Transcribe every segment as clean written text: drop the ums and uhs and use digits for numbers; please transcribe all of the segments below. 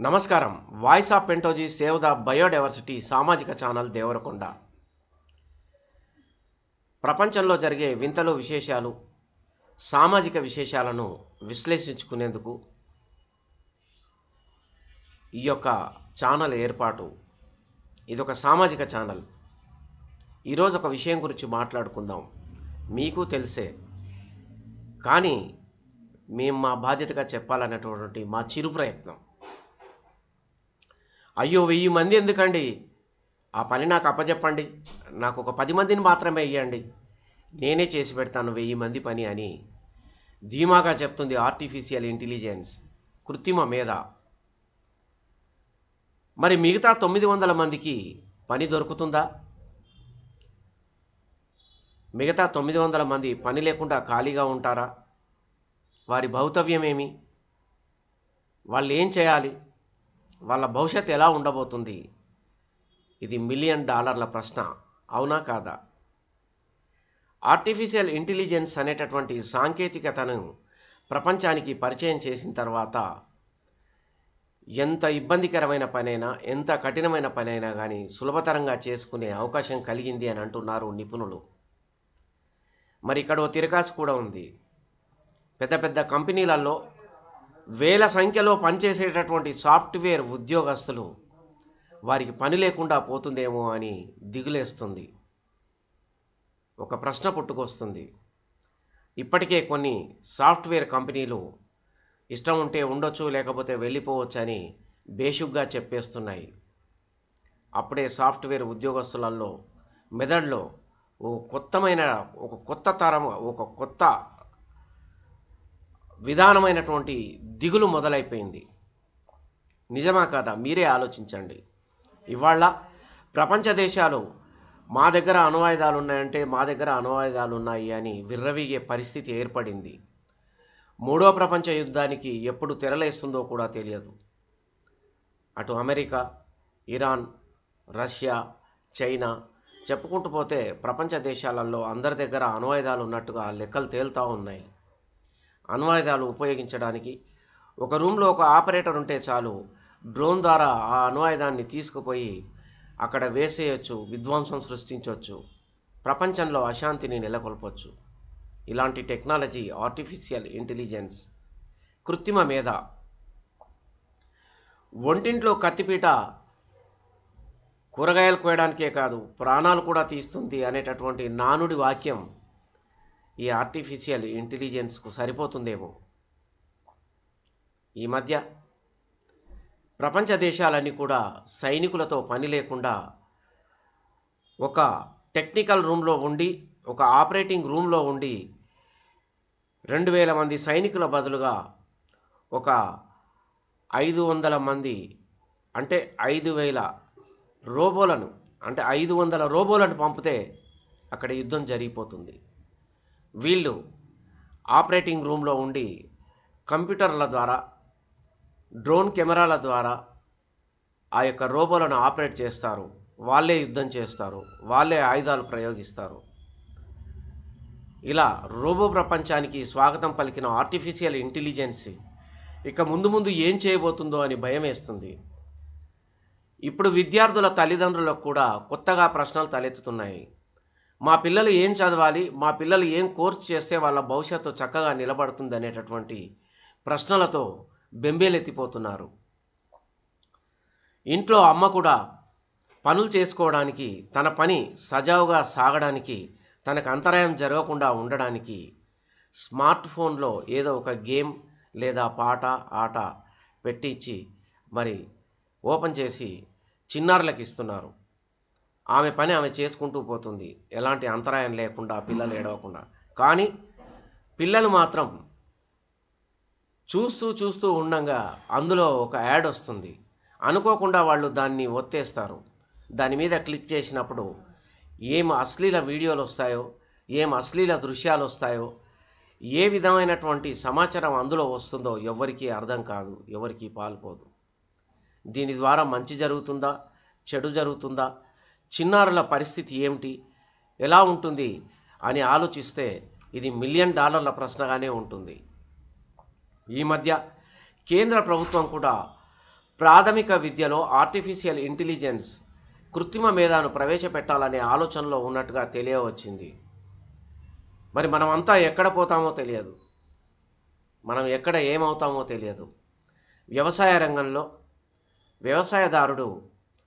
నమస్కారం. Voice of పెంటోజీ save the biodiversity సామాజిక ఛానల్ దేవరకొండ. ప్రపంచంలో జరిగే వింతలు విశేషాలు, సామాజిక విశేషాలను విశ్లేషించుకునేందుకు ఈ యొక్క ఛానల్ ఏర్పాటు. ఇదొక సామాజిక ఛానల్. ఈరోజు ఒక విషయం గురించి మాట్లాడుకుందాం. మీకు తెలిసే, కానీ మేము మా బాధ్యతగా చెప్పాలనేటువంటి మా చిరు ప్రయత్నం. అయ్యో 1000 మంది ఎందుకండి, ఆ పని నాకు అప్పచెప్పండి, నాకు ఒక 10 మందిని మాత్రమే ఇవ్వండి, నేనే చేసి పెడతాను 1000 మంది పని అని ధీమాగా చెప్తుంది ఆర్టిఫిషియల్ ఇంటెలిజెన్స్, కృత్రిమ మేధ. మరి మిగతా 900 మందికి పని దొరుకుతుందా? మిగతా 900 మంది పని లేకుండా ఖాళీగా ఉంటారా? వారి భౌతవ్యం ఏమి? వాళ్ళు ఏం చేయాలి? వాళ్ళ భవిష్యత్తు ఎలా ఉండబోతుంది? ఇది $1 మిలియన్ ప్రశ్న, అవునా కాదా? ఆర్టిఫిషియల్ ఇంటెలిజెన్స్ అనేటటువంటి సాంకేతికతను ప్రపంచానికి పరిచయం చేసిన తర్వాత ఎంత ఇబ్బందికరమైన పనైనా, ఎంత కఠినమైన పనైనా కానీ సులభతరంగా చేసుకునే అవకాశం కలిగింది అని అంటున్నారు నిపుణులు. మరి ఇక్కడ ఓ తిరకాసు కూడా ఉంది. పెద్ద పెద్ద కంపెనీలలో వేల సంఖ్యలో పనిచేసేటటువంటి సాఫ్ట్వేర్ ఉద్యోగస్తులు వారికి పని లేకుండా పోతుందేమో అని దిగులేస్తుంది. ఒక ప్రశ్న పుట్టుకొస్తుంది. ఇప్పటికే కొన్ని సాఫ్ట్వేర్ కంపెనీలు ఇష్టం ఉంటే ఉండొచ్చు, లేకపోతే వెళ్ళిపోవచ్చు అని బేషుగ్గా చెప్పేస్తున్నాయి. అప్పుడే సాఫ్ట్వేర్ ఉద్యోగస్తులలో మెదడులో ఒక కొత్త తరం, ఒక కొత్త విధానమైనటువంటి దిగులు మొదలైపోయింది. నిజమా కాదా? మీరే ఆలోచించండి. ఇవాళ ప్రపంచ దేశాలు మా దగ్గర అణ్వాయుధాలు ఉన్నాయంటే మా దగ్గర అణ్వాయుధాలు ఉన్నాయి అని విర్రవీగే పరిస్థితి ఏర్పడింది. 3వ ప్రపంచ యుద్ధానికి ఎప్పుడు తెరలేస్తుందో కూడా తెలియదు. అటు అమెరికా, ఇరాన్, రష్యా, చైనా చెప్పుకుంటూ పోతే ప్రపంచ దేశాలలో అందరి దగ్గర అణ్వాయుధాలు ఉన్నట్టుగా లెక్కలు తేలుతూ ఉన్నాయి. అణ్వాయుధాలు ఉపయోగించడానికి ఒక రూమ్లో ఒక ఆపరేటర్ ఉంటే చాలు, డ్రోన్ ద్వారా ఆ అణ్వాయుధాన్ని తీసుకుపోయి అక్కడ వేసేయచ్చు, విధ్వంసం సృష్టించవచ్చు, ప్రపంచంలో అశాంతిని నెలకొల్పవచ్చు. ఇలాంటి టెక్నాలజీ ఆర్టిఫిషియల్ ఇంటెలిజెన్స్, కృత్రిమ మేధ. ఒంటింట్లో కత్తిపీట కూరగాయలు కోయడానికే కాదు, ప్రాణాలు కూడా తీస్తుంది అనేటటువంటి నానుడి వాక్యం ఈ ఆర్టిఫిషియల్ ఇంటెలిజెన్స్కు సరిపోతుందేమో. ఈ మధ్య ప్రపంచ దేశాలన్నీ కూడా సైనికులతో పని లేకుండా ఒక టెక్నికల్ రూమ్లో ఉండి, ఒక ఆపరేటింగ్ రూమ్లో ఉండి 2000 మంది సైనికుల బదులుగా ఒక 500 మంది, అంటే 5000 రోబోలను, అంటే 500 రోబోలను పంపితే అక్కడ యుద్ధం జరిగిపోతుంది. వీళ్ళు ఆపరేటింగ్ రూమ్లో ఉండి కంప్యూటర్ల ద్వారా, డ్రోన్ కెమెరాల ద్వారా ఆ యొక్క రోబోలను ఆపరేట్ చేస్తారు. వాళ్ళే యుద్ధం చేస్తారు, వాళ్ళే ఆయుధాలు ప్రయోగిస్తారు. ఇలా రోబో ప్రపంచానికి స్వాగతం పలికిన ఆర్టిఫిషియల్ ఇంటెలిజెన్స్ ఇక ముందు ఏం చేయబోతుందో అని భయం వేస్తుంది. ఇప్పుడు విద్యార్థుల తల్లిదండ్రులకు కూడా కొత్తగా ప్రశ్నలు తలెత్తుతున్నాయి. మా పిల్లలు ఏం చదవాలి, మా పిల్లలు ఏం కోర్సు చేస్తే వాళ్ళ భవిష్యత్తు చక్కగా నిలబడుతుంది అనేటటువంటి ప్రశ్నలతో బెంబేలెత్తిపోతున్నారు. ఇంట్లో అమ్మ కూడా పనులు చేసుకోవడానికి, తన పని సజావుగా సాగడానికి, తనకు అంతరాయం జరగకుండా ఉండడానికి స్మార్ట్ ఫోన్లో ఏదో ఒక గేమ్ లేదా పాట, ఆట పెట్టించి మరి ఓపెన్ చేసి చిన్నారులకు ఇస్తున్నారు. ఆమె పని ఆమె చేసుకుంటూ పోతుంది, ఎలాంటి అంతరాయం లేకుండా, పిల్లలు ఏడవకుండా. కానీ పిల్లలు మాత్రం చూస్తూ ఉండగా అందులో ఒక యాడ్ వస్తుంది. అనుకోకుండా వాళ్ళు దాన్ని ఒత్తేస్తారు. దాని మీద క్లిక్ చేసినప్పుడు ఏం అశ్లీల వీడియోలు వస్తాయో, ఏం అశ్లీల దృశ్యాలు వస్తాయో, ఏ విధమైనటువంటి సమాచారం అందులో వస్తుందో ఎవరికీ అర్థం కాదు, ఎవరికీ పాల్పోదు. దీని ద్వారా మంచి జరుగుతుందా, చెడు జరుగుతుందా, చిన్నారుల పరిస్థితి ఏమిటి, ఎలా ఉంటుంది అని ఆలోచిస్తే ఇది $1 మిలియన్ ప్రశ్నగానే ఉంటుంది. ఈ మధ్య కేంద్ర ప్రభుత్వం కూడా ప్రాథమిక విద్యలో ఆర్టిఫిషియల్ ఇంటెలిజెన్స్ కృత్రిమ మేధాను ప్రవేశపెట్టాలనే ఆలోచనలో ఉన్నట్టుగా తెలియవచ్చింది. మరి మనమంతా ఎక్కడ పోతామో తెలియదు, మనం ఎక్కడ ఏమవుతామో తెలియదు. వ్యవసాయ రంగంలో వ్యవసాయదారుడు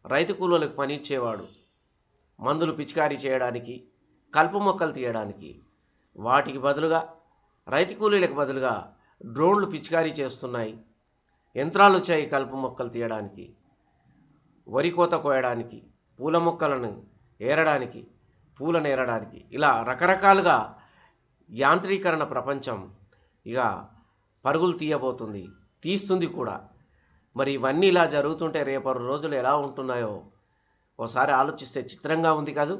రైతు కూలీలకు పనిచ్చేవాడు, మందులు పిచికారీ చేయడానికి, కలుపు మొక్కలు తీయడానికి. వాటికి బదులుగా రైతు కూలీలకు బదులుగా డ్రోన్లు పిచికారీ చేస్తున్నాయి, యంత్రాలు వచ్చాయి కలుపు మొక్కలు తీయడానికి, వరి కోత కోయడానికి, పూల మొక్కలను ఏరడానికి, పూలను ఏరడానికి. ఇలా రకరకాలుగా యాంత్రీకరణ ప్రపంచం ఇక పరుగులు తీయబోతుంది, తీస్తుంది కూడా. మరి ఇవన్నీ ఇలా జరుగుతుంటే రేపటి రోజులు ఎలా ఉంటున్నాయో ఒకసారి ఆలోచిస్తే చిత్రంగా ఉంది కాదు?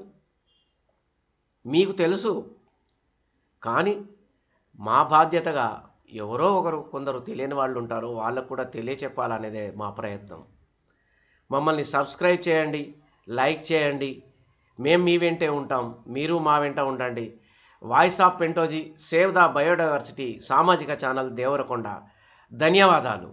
మీకు తెలుసు, కానీ మా బాధ్యతగా ఎవరో ఒకరు కొందరు తెలియని వాళ్ళు ఉంటారు, వాళ్ళకు కూడా తెలియచెప్పాలనేదే మా ప్రయత్నం. మమ్మల్ని సబ్స్క్రైబ్ చేయండి, లైక్ చేయండి. మేము మీ వెంటే ఉంటాం, మీరు మా వెంట ఉండండి. వాయిస్ ఆఫ్ పెంటోజీ, సేవ్ ద బయోడైవర్సిటీ సామాజిక ఛానల్ దేవరకొండ. ధన్యవాదాలు.